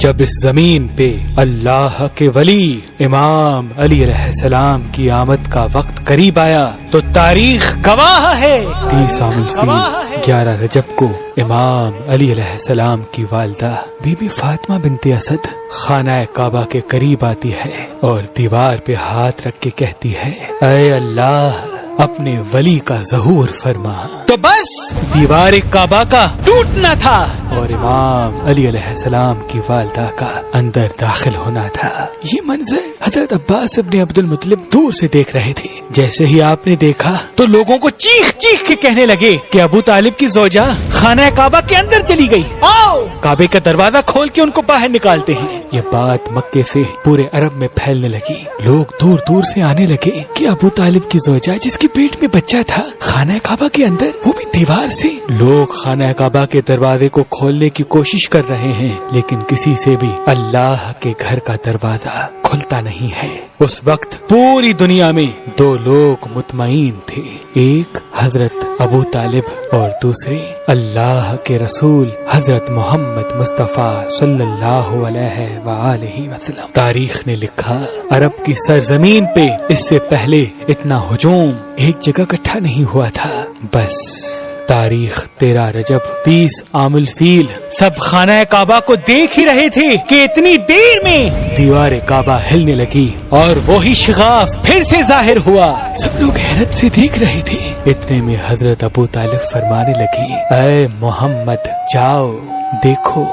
جب اس زمین پہ اللہ کے ولی امام علی علیہ السلام کی آمد کا وقت قریب آیا تو تاریخ گواہ ہے 30 عام الفیل 11 رجب کو امام علی علیہ السلام کی والدہ بی بی فاطمہ بنت اسد خانہ کعبہ کے قریب آتی ہے اور دیوار پہ ہاتھ رکھ کے کہتی ہے اے اللہ اپنے ولی کا ظہور فرما۔ تو بس دیوار کعبہ کا ٹوٹنا تھا اور امام علی علیہ السلام کی والدہ کا اندر داخل ہونا تھا۔ یہ منظر حضرت عباس ابن عبد المطلب دور سے دیکھ رہے تھے۔ جیسے ہی آپ نے دیکھا تو لوگوں کو چیخ چیخ کے کہنے لگے کہ ابو طالب کی زوجہ خانہ کعبہ کے اندر چلی گئی، آؤ کعبے کا دروازہ کھول کے ان کو باہر نکالتے ہیں۔ یہ بات مکے سے پورے عرب میں پھیلنے لگی، لوگ دور دور سے آنے لگے کہ ابو طالب کی زوجہ جس کے پیٹ میں بچہ تھا خانہ کعبہ کے اندر، وہ بھی دیوار سے۔ لوگ خانہ کعبہ کے دروازے کو کھولنے کی کوشش کر رہے ہیں لیکن کسی سے بھی اللہ کے گھر کا دروازہ کھلتا نہیں ہے۔ اس وقت پوری دنیا میں 2 لوگ مطمئن تھے، ایک حضرت ابو طالب اور دوسرے اللہ کے رسول حضرت محمد مصطفیٰ صلی اللہ علیہ وآلہ وسلم۔ تاریخ نے لکھا عرب کی سرزمین پہ اس سے پہلے اتنا ہجوم ایک جگہ اکٹھا نہیں ہوا تھا۔ بس تاریخ 13 رجب 30 عام الفیل سب خانہ کعبہ کو دیکھ ہی رہے تھے کہ اتنی دیر میں دیوار کعبہ ہلنے لگی اور وہی شغاف پھر سے ظاہر ہوا۔ سب لوگ حیرت سے دیکھ رہے تھے۔ اتنے میں حضرت ابو طالب فرمانے لگی اے محمد جاؤ دیکھو۔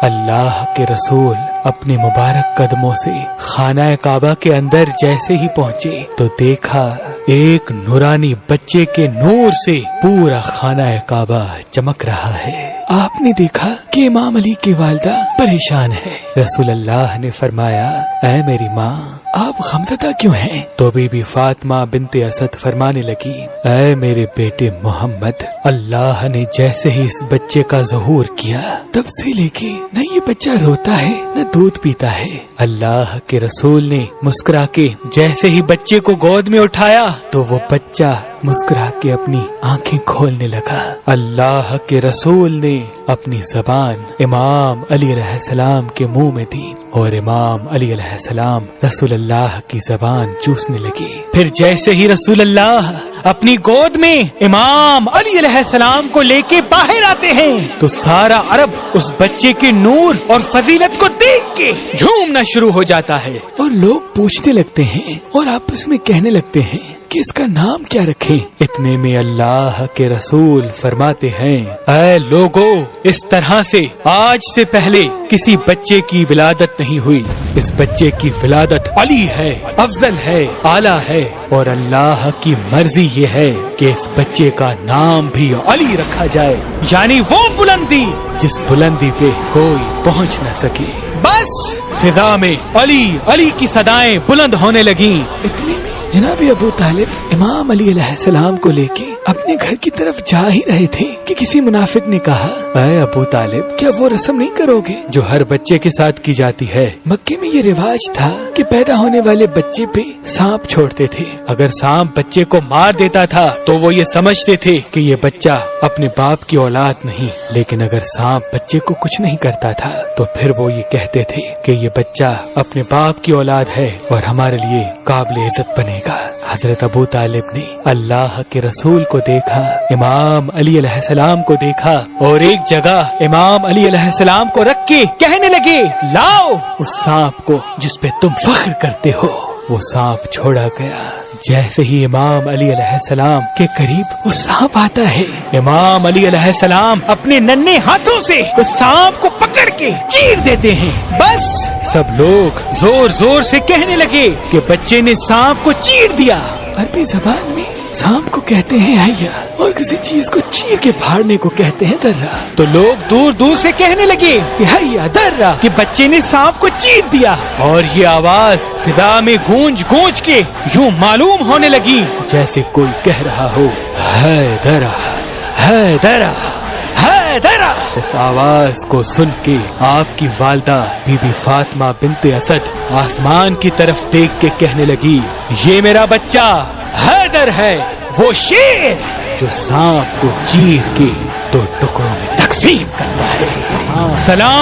اللہ کے رسول اپنے مبارک قدموں سے خانہ کعبہ کے اندر جیسے ہی پہنچے تو دیکھا ایک نورانی بچے کے نور سے پورا خانہ کعبہ چمک رہا ہے۔ آپ نے دیکھا کہ امام علی کی والدہ پریشان ہے۔ رسول اللہ نے فرمایا اے میری ماں آپ غمزدہ کیوں ہیں؟ تو بی بی فاطمہ بنت اسد فرمانے لگی اے میرے بیٹے محمد، اللہ نے جیسے ہی اس بچے کا ظہور کیا تب سے لے کے نہ یہ بچہ روتا ہے نہ دودھ پیتا ہے۔ اللہ کے رسول نے مسکرا کے جیسے ہی بچے کو گود میں اٹھایا تو وہ بچہ مسکرا کے اپنی آنکھیں کھولنے لگا۔ اللہ کے رسول نے اپنی زبان امام علی علیہ السلام کے منہ میں دی اور امام علی علیہ السلام رسول اللہ کی زبان چوسنے لگی۔ پھر جیسے ہی رسول اللہ اپنی گود میں امام علی علیہ السلام کو لے کے باہر آتے ہیں تو سارا عرب اس بچے کے نور اور فضیلت کو دیکھ کے جھومنا شروع ہو جاتا ہے اور لوگ پوچھنے لگتے ہیں اور آپس میں کہنے لگتے ہیں کہ اس کا نام کیا رکھیں۔ اتنے میں اللہ کے رسول فرماتے ہیں اے لوگو، اس طرح سے آج سے پہلے کسی بچے کی ولادت نہیں ہوئی۔ اس بچے کی ولادت علی ہے، افضل ہے، اعلیٰ ہے اور اللہ کی مرضی یہ ہے کہ اس بچے کا نام بھی علی رکھا جائے، یعنی وہ بلندی جس بلندی پہ کوئی پہنچ نہ سکے۔ بس فضا میں علی علی کی صدائیں بلند ہونے لگیں۔ اتنے میں جناب ابو طالب امام علی علیہ السلام کو لے کے اپنے گھر کی طرف جا ہی رہے تھے کہ کسی منافق نے کہا اے ابو طالب کیا وہ رسم نہیں کرو گے جو ہر بچے کے ساتھ کی جاتی ہے؟ مکے میں یہ رواج تھا کہ پیدا ہونے والے بچے پہ سانپ چھوڑتے تھے، اگر سانپ بچے کو مار دیتا تھا تو وہ یہ سمجھتے تھے کہ یہ بچہ اپنے باپ کی اولاد نہیں، لیکن اگر سانپ بچے کو کچھ نہیں کرتا تھا تو پھر وہ یہ کہتے تھے کہ یہ بچہ اپنے باپ کی اولاد ہے اور ہمارے لیے قابل عزت بنے گا۔ حضرت ابو طالب نے اللہ کے رسول کو دیکھا، امام علی علیہ السلام کو دیکھا اور ایک جگہ امام علی علیہ السلام کو رکھ کے کہنے لگے لاؤ اس سانپ کو جس پہ تم فخر کرتے ہو۔ وہ سانپ چھوڑا گیا۔ جیسے ہی امام علی علیہ السلام کے قریب وہ سانپ آتا ہے، امام علی علیہ السلام اپنے ننھے ہاتھوں سے اس سانپ کو پکڑ کے چیر دیتے ہیں۔ بس سب لوگ زور زور سے کہنے لگے کہ بچے نے سانپ کو چیر دیا۔ عربی زبان میں سانپ کو کہتے ہیں حیا اور کسی چیز کو چیر کے پھاڑنے کو کہتے ہیں درہ۔ تو لوگ دور دور سے کہنے لگے کہ حیا درہ، کہ بچے نے سانپ کو چیر دیا، اور یہ آواز فضا میں گونج گونج کے یوں معلوم ہونے لگی جیسے کوئی کہہ رہا ہو ہے درہ ہے درہ ہے درہ۔ اس آواز کو سن کے آپ کی والدہ بی بی فاطمہ بنت اسد آسمان کی طرف دیکھ کے کہنے لگی یہ میرا بچہ حیدر ہے، وہ شیر جو سانپ کو چیر کے 2 ٹکڑوں میں تقسیم کرتا ہے۔ سلام